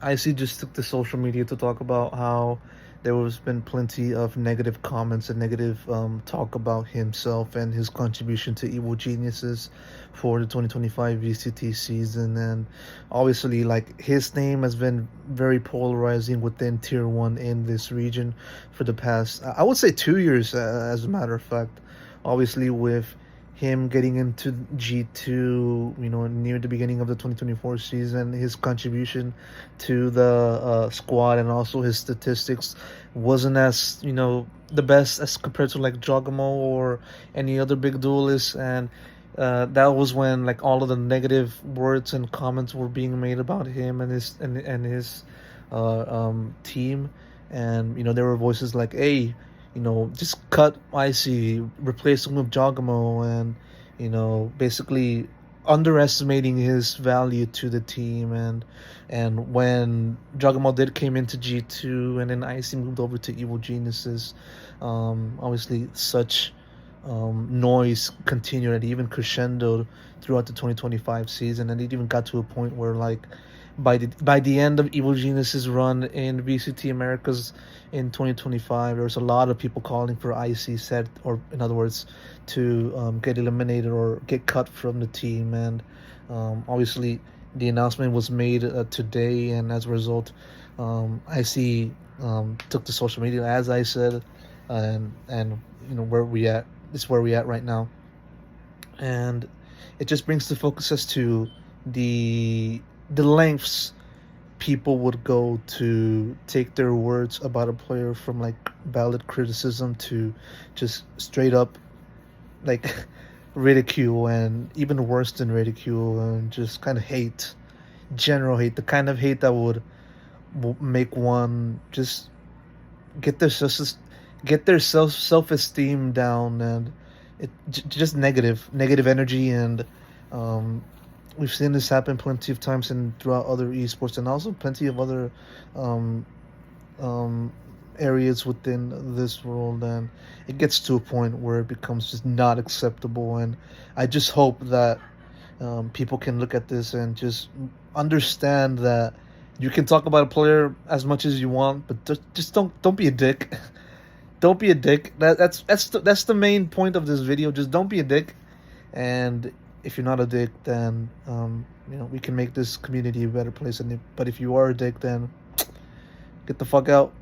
IC just took to social media to talk about how there was been plenty of negative comments and negative talk about himself and his contribution to Evil Geniuses for the 2025 VCT season. And obviously, like, his name has been very polarizing within Tier 1 in this region for the past, I would say, 2 years, as a matter of fact. Obviously, with him getting into G2, near the beginning of the 2024 season, his contribution to the squad and also his statistics wasn't as, the best as compared to like Giacomo or any other big duelist. And that was when like all of the negative words and comments were being made about him and his team. And there were voices like, hey, just cut Icy, replace him with Giacomo, and basically underestimating his value to the team. And when Giacomo did came into G2, and then Icy moved over to Evil Geniuses, obviously such noise continued and even crescendoed throughout the 2025 season, and it even got to a point where, like, by the end of Evil Genius's run in VCT Americas in 2025, there was a lot of people calling for IC set, or in other words, to get eliminated or get cut from the team. And obviously, the announcement was made today, and as a result, IC took to social media, as I said, and where we at. This is where we at right now, and it just brings the focus as to the lengths people would go to take their words about a player from like valid criticism to just straight up like ridicule, and even worse than ridicule, and just kind of hate, general hate, the kind of hate that would make one just get their self esteem down. And just negative energy. And we've seen this happen plenty of times and throughout other esports, and also plenty of other um, areas within this world. And it gets to a point where it becomes just not acceptable. And I just hope that people can look at this and just understand that you can talk about a player as much as you want, but just don't be a dick. Don't be a dick. That's the main point of this video. Just don't be a dick. And if you're not a dick, then we can make this community a better place. But if you are a dick, then get the fuck out.